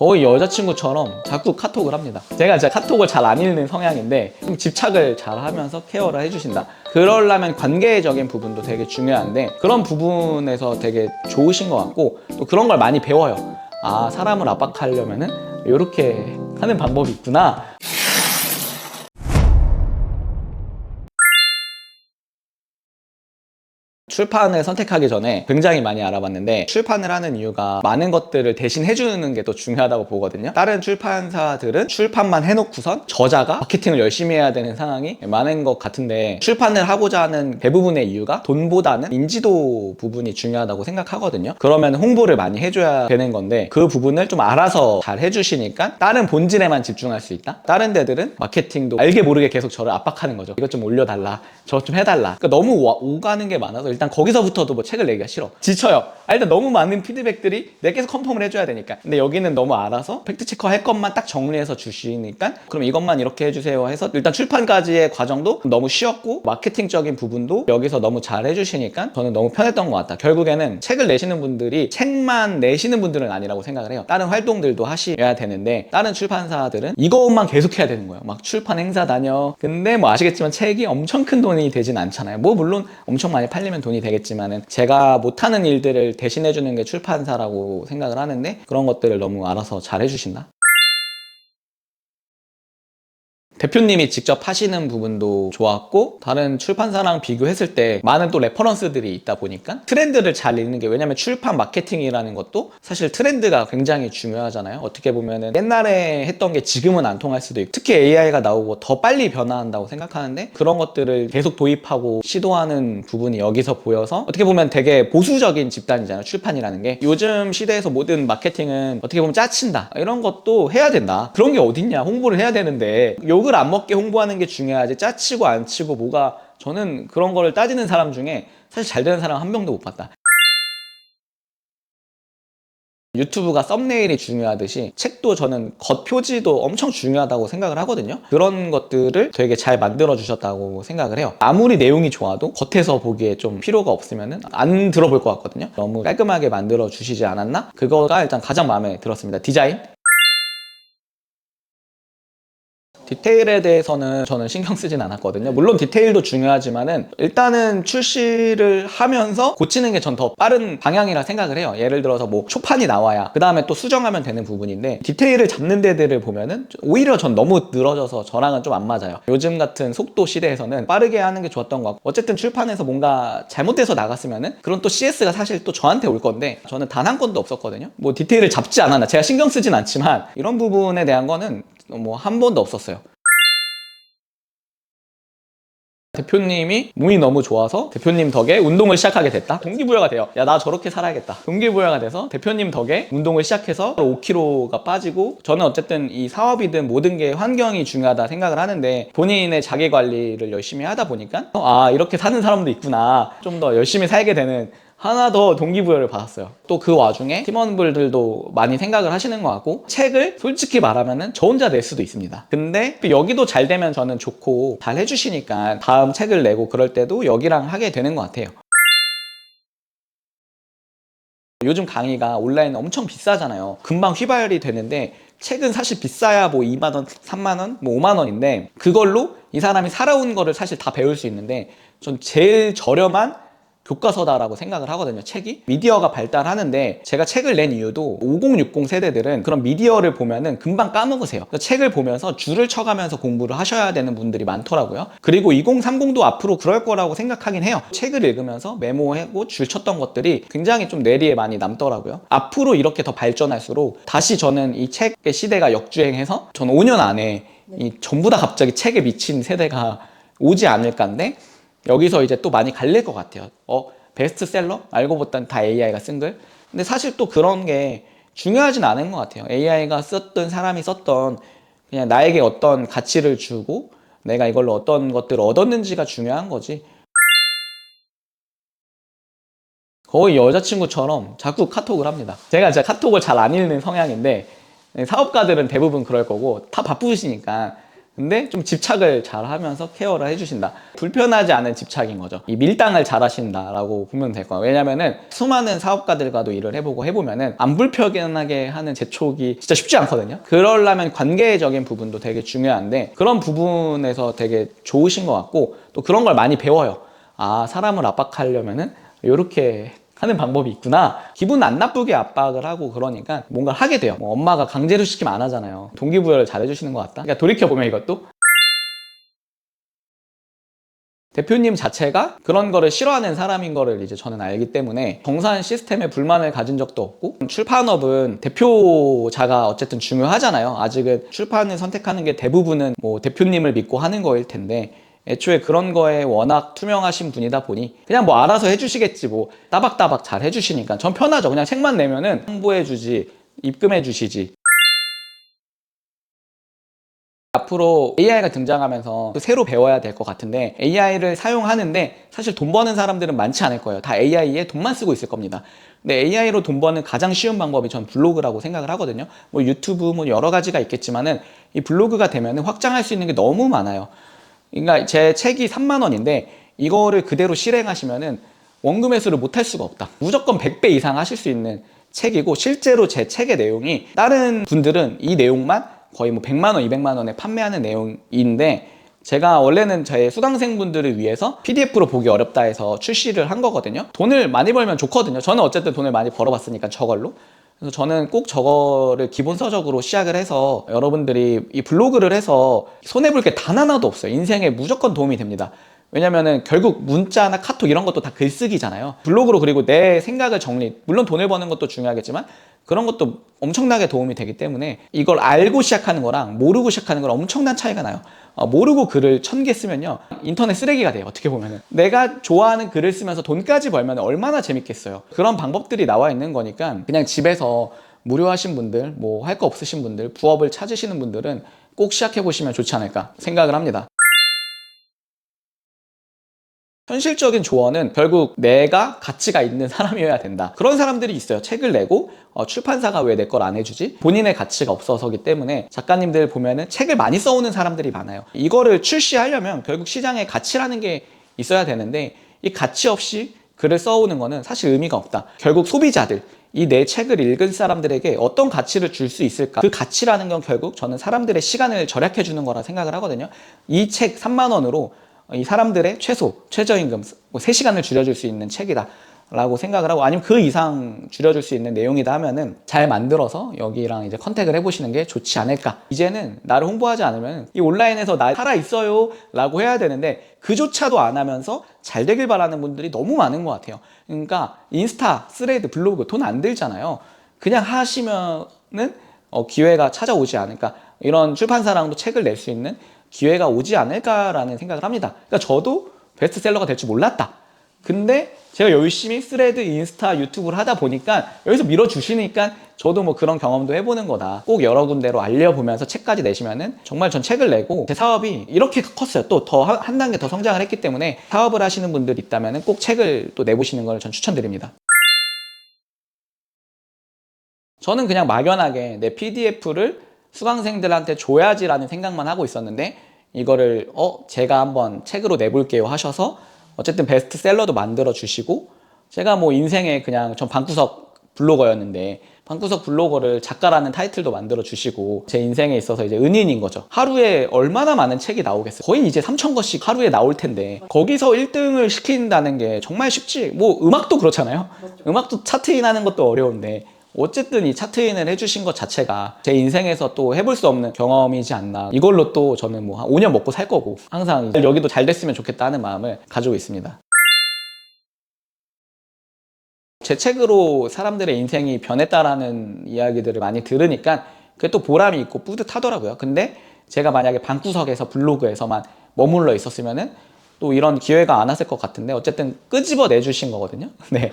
거의 여자친구처럼 자꾸 카톡을 합니다. 제가 진짜 카톡을 잘 안 읽는 성향인데 좀 집착을 잘 하면서 케어를 해주신다. 그러려면 관계적인 부분도 되게 중요한데 그런 부분에서 되게 좋으신 것 같고 또 그런 걸 많이 배워요. 아, 사람을 압박하려면은 이렇게 하는 방법이 있구나. 출판을 선택하기 전에 굉장히 많이 알아봤는데 출판을 하는 이유가 많은 것들을 대신 해주는 게 더 중요하다고 보거든요. 다른 출판사들은 출판만 해놓고선 저자가 마케팅을 열심히 해야 되는 상황이 많은 것 같은데 출판을 하고자 하는 대부분의 이유가 돈보다는 인지도 부분이 중요하다고 생각하거든요. 그러면 홍보를 많이 해줘야 되는 건데 그 부분을 좀 알아서 잘 해주시니까 다른 본질에만 집중할 수 있다? 다른 데들은 마케팅도 알게 모르게 계속 저를 압박하는 거죠. 이것 좀 올려달라, 저것 좀 해달라. 그러니까 너무 오가는 게 많아서 일단 거기서부터도 뭐 책을 내기가 싫어. 지쳐요. 일단 너무 많은 피드백들이 내가 계속 컨펌을 해줘야 되니까. 근데 여기는 너무 알아서 팩트체커 할 것만 딱 정리해서 주시니까 그럼 이것만 이렇게 해주세요 해서 일단 출판까지의 과정도 너무 쉬웠고 마케팅적인 부분도 여기서 너무 잘 해주시니까 저는 너무 편했던 것 같다. 결국에는 책을 내시는 분들이 책만 내시는 분들은 아니라고 생각을 해요. 다른 활동들도 하셔야 되는데 다른 출판사들은 이것만 계속 해야 되는 거예요. 막 출판 행사 다녀. 근데 뭐 아시겠지만 책이 엄청 큰 돈이 되진 않잖아요. 뭐 물론 엄청 많이 팔리면 돈이 되겠지만은 제가 못하는 일들을 대신해주는 게 출판사라고 생각을 하는데 그런 것들을 너무 알아서 잘 해주신다. 대표님이 직접 하시는 부분도 좋았고 다른 출판사랑 비교했을 때 많은 또 레퍼런스들이 있다 보니까 트렌드를 잘 읽는 게 왜냐면 출판 마케팅이라는 것도 사실 트렌드가 굉장히 중요하잖아요. 어떻게 보면은 옛날에 했던 게 지금은 안 통할 수도 있고 특히 AI가 나오고 더 빨리 변화한다고 생각하는데 그런 것들을 계속 도입하고 시도하는 부분이 여기서 보여서 어떻게 보면 되게 보수적인 집단이잖아요. 출판이라는 게 요즘 시대에서 모든 마케팅은 어떻게 보면 짜친다 이런 것도 해야 된다. 그런 게 어딨냐. 홍보를 해야 되는데 욕을 안 먹게 홍보하는 게 중요하지 짜치고 안 치고 뭐가 저는 그런 거를 따지는 사람 중에 사실 잘 되는 사람 한 명도 못 봤다. 유튜브가 썸네일이 중요하듯이 책도 저는 겉표지도 엄청 중요하다고 생각을 하거든요. 그런 것들을 되게 잘 만들어 주셨다고 생각을 해요. 아무리 내용이 좋아도 겉에서 보기에 좀 필요가 없으면 안 들어볼 것 같거든요. 너무 깔끔하게 만들어 주시지 않았나? 그거가 일단 가장 마음에 들었습니다. 디자인? 디테일에 대해서는 저는 신경 쓰진 않았거든요. 물론 디테일도 중요하지만은 일단은 출시를 하면서 고치는 게 전 더 빠른 방향이라 생각을 해요. 예를 들어서 뭐 초판이 나와야 그 다음에 또 수정하면 되는 부분인데 디테일을 잡는 데들을 보면은 오히려 전 너무 늘어져서 저랑은 좀 안 맞아요. 요즘 같은 속도 시대에서는 빠르게 하는 게 좋았던 것 같고 어쨌든 출판에서 뭔가 잘못돼서 나갔으면은 그런 또 CS가 사실 또 저한테 올 건데 저는 단 한 건도 없었거든요. 뭐 디테일을 잡지 않았나 제가 신경 쓰진 않지만 이런 부분에 대한 거는 뭐 한 번도 없었어요. 대표님이 몸이 너무 좋아서 대표님 덕에 운동을 시작하게 됐다? 동기부여가 돼요. 야, 나 저렇게 살아야겠다. 동기부여가 돼서 대표님 덕에 운동을 시작해서 5kg가 빠지고 저는 어쨌든 이 사업이든 모든 게 환경이 중요하다 생각을 하는데 본인의 자기관리를 열심히 하다 보니까 아, 이렇게 사는 사람도 있구나. 좀 더 열심히 살게 되는 하나 더 동기부여를 받았어요. 또 그 와중에 팀원분들도 많이 생각을 하시는 것 같고 책을 솔직히 말하면은 저 혼자 낼 수도 있습니다. 근데 여기도 잘 되면 저는 좋고 잘 해주시니까 다음 책을 내고 그럴 때도 여기랑 하게 되는 것 같아요. 요즘 강의가 온라인 엄청 비싸잖아요. 금방 휘발이 되는데 책은 사실 비싸야 뭐 2만 원, 3만 원, 뭐 5만 원인데 그걸로 이 사람이 살아온 거를 사실 다 배울 수 있는데 전 제일 저렴한 교과서다라고 생각을 하거든요. 책이 미디어가 발달하는데 제가 책을 낸 이유도 5060 세대들은 그런 미디어를 보면은 금방 까먹으세요. 책을 보면서 줄을 쳐가면서 공부를 하셔야 되는 분들이 많더라고요. 그리고 2030도 앞으로 그럴 거라고 생각하긴 해요. 책을 읽으면서 메모하고 줄 쳤던 것들이 굉장히 좀 뇌리에 많이 남더라고요. 앞으로 이렇게 더 발전할수록 다시 저는 이 책의 시대가 역주행해서 저는 5년 안에 이 전부 다 갑자기 책에 미친 세대가 오지 않을까인데 여기서 이제 또 많이 갈릴 것 같아요. 베스트셀러? 알고 봤더니 다 AI가 쓴 글? 근데 사실 또 그런 게 중요하진 않은 것 같아요. AI가 썼던 사람이 썼던 그냥 나에게 어떤 가치를 주고 내가 이걸로 어떤 것들을 얻었는지가 중요한 거지. 거의 여자친구처럼 자꾸 카톡을 합니다. 제가 진짜 카톡을 잘 안 읽는 성향인데 사업가들은 대부분 그럴 거고 다 바쁘시니까 근데 좀 집착을 잘 하면서 케어를 해주신다. 불편하지 않은 집착인 거죠. 이 밀당을 잘 하신다라고 보면 될 거예요. 왜냐면은 수많은 사업가들과도 일을 해보면은 안 불편하게 하는 재촉이 진짜 쉽지 않거든요. 그러려면 관계적인 부분도 되게 중요한데 그런 부분에서 되게 좋으신 것 같고 또 그런 걸 많이 배워요. 아, 사람을 압박하려면은 이렇게 하는 방법이 있구나. 기분 안 나쁘게 압박을 하고 그러니까 뭔가 하게 돼요. 뭐 엄마가 강제로 시키면 안 하잖아요. 동기부여를 잘 해주시는 것 같다. 그러니까 돌이켜보면 이것도 대표님 자체가 그런 거를 싫어하는 사람인 거를 이제 저는 알기 때문에 정산 시스템에 불만을 가진 적도 없고, 출판업은 대표자가 어쨌든 중요하잖아요. 아직은 출판을 선택하는 게 대부분은 뭐 대표님을 믿고 하는 거일 텐데 애초에 그런 거에 워낙 투명하신 분이다 보니 그냥 뭐 알아서 해주시겠지, 뭐 따박따박 잘 해주시니까 전 편하죠. 그냥 책만 내면은 홍보해주지, 입금해주시지. 앞으로 AI가 등장하면서 새로 배워야 될 것 같은데, AI를 사용하는데 사실 돈 버는 사람들은 많지 않을 거예요. 다 AI에 돈만 쓰고 있을 겁니다. 근데 AI로 돈 버는 가장 쉬운 방법이 전 블로그라고 생각을 하거든요. 뭐 유튜브 뭐 여러 가지가 있겠지만은 이 블로그가 되면은 확장할 수 있는 게 너무 많아요. 그러니까 제 책이 3만 원인데 이거를 그대로 실행하시면은 원금 회수를 못 할 수가 없다. 무조건 100배 이상 하실 수 있는 책이고, 실제로 제 책의 내용이 다른 분들은 이 내용만 거의 뭐 100만 원, 200만 원에 판매하는 내용인데, 제가 원래는 제 수강생분들을 위해서 PDF로 보기 어렵다 해서 출시를 한 거거든요. 돈을 많이 벌면 좋거든요. 저는 어쨌든 돈을 많이 벌어봤으니까 저걸로. 그래서 저는 꼭 저거를 기본 서적으로 시작을 해서 여러분들이 이 블로그를 해서 손해볼 게 단 하나도 없어요. 인생에 무조건 도움이 됩니다. 왜냐면은 결국 문자나 카톡 이런 것도 다 글쓰기잖아요. 블로그로, 그리고 내 생각을 정리, 물론 돈을 버는 것도 중요하겠지만 그런 것도 엄청나게 도움이 되기 때문에 이걸 알고 시작하는 거랑 모르고 시작하는 거랑 엄청난 차이가 나요. 모르고 글을 1000개 쓰면요, 인터넷 쓰레기가 돼요. 어떻게 보면은 내가 좋아하는 글을 쓰면서 돈까지 벌면 얼마나 재밌겠어요. 그런 방법들이 나와 있는 거니까 그냥 집에서 무료하신 분들, 뭐 할 거 없으신 분들, 부업을 찾으시는 분들은 꼭 시작해 보시면 좋지 않을까 생각을 합니다. 현실적인 조언은 결국 내가 가치가 있는 사람이어야 된다. 그런 사람들이 있어요. 책을 내고 출판사가 왜 내 걸 안 해주지? 본인의 가치가 없어서기 때문에 작가님들 보면은 책을 많이 써오는 사람들이 많아요. 이거를 출시하려면 결국 시장에 가치라는 게 있어야 되는데 이 가치 없이 글을 써오는 거는 사실 의미가 없다. 결국 소비자들, 이 내 책을 읽은 사람들에게 어떤 가치를 줄 수 있을까? 그 가치라는 건 결국 저는 사람들의 시간을 절약해 주는 거라 생각을 하거든요. 이 책 3만 원으로 이 사람들의 최저임금 3시간을 줄여줄 수 있는 책이다 라고 생각을 하고, 아니면 그 이상 줄여줄 수 있는 내용이다 하면은 잘 만들어서 여기랑 이제 컨택을 해보시는 게 좋지 않을까. 이제는 나를 홍보하지 않으면 이 온라인에서 나 살아있어요 라고 해야 되는데 그조차도 안 하면서 잘 되길 바라는 분들이 너무 많은 것 같아요. 그러니까 인스타, 스레드, 블로그 돈 안 들잖아요. 그냥 하시면은 기회가 찾아오지 않을까. 이런 출판사랑도 책을 낼 수 있는 기회가 오지 않을까라는 생각을 합니다. 그러니까 저도 베스트셀러가 될 줄 몰랐다. 근데 제가 열심히 스레드, 인스타, 유튜브를 하다 보니까 여기서 밀어주시니까 저도 뭐 그런 경험도 해보는 거다. 꼭 여러 군데로 알려보면서 책까지 내시면은 정말 전 책을 내고 제 사업이 이렇게 컸어요. 또 더 한 단계 더 성장을 했기 때문에 사업을 하시는 분들 있다면은 꼭 책을 또 내보시는 걸 전 추천드립니다. 저는 그냥 막연하게 내 PDF를 수강생들한테 줘야지라는 생각만 하고 있었는데, 이거를 제가 한번 책으로 내볼게요 하셔서 어쨌든 베스트셀러도 만들어 주시고, 제가 뭐 인생에 그냥 전 방구석 블로거였는데 방구석 블로거를 작가라는 타이틀도 만들어 주시고 제 인생에 있어서 이제 은인인 거죠. 하루에 얼마나 많은 책이 나오겠어요. 거의 이제 3,000권씩 하루에 나올 텐데 거기서 1등을 시킨다는 게 정말 쉽지. 뭐 음악도 그렇잖아요. 음악도 차트인 하는 것도 어려운데 어쨌든 이 차트인을 해주신 것 자체가 제 인생에서 또 해볼 수 없는 경험이지 않나. 이걸로 또 저는 뭐 한 5년 먹고 살 거고 항상 여기도 잘 됐으면 좋겠다 하는 마음을 가지고 있습니다. 제 책으로 사람들의 인생이 변했다라는 이야기들을 많이 들으니까 그게 또 보람이 있고 뿌듯하더라고요. 근데 제가 만약에 방구석에서 블로그에서만 머물러 있었으면은 또 이런 기회가 안 왔을 것 같은데 어쨌든 끄집어 내주신 거거든요. 네.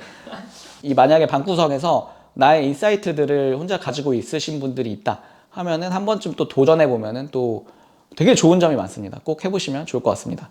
이 만약에 방구석에서 나의 인사이트들을 혼자 가지고 있으신 분들이 있다 하면은 한 번쯤 또 도전해 보면은 또 되게 좋은 점이 많습니다. 꼭 해보시면 좋을 것 같습니다.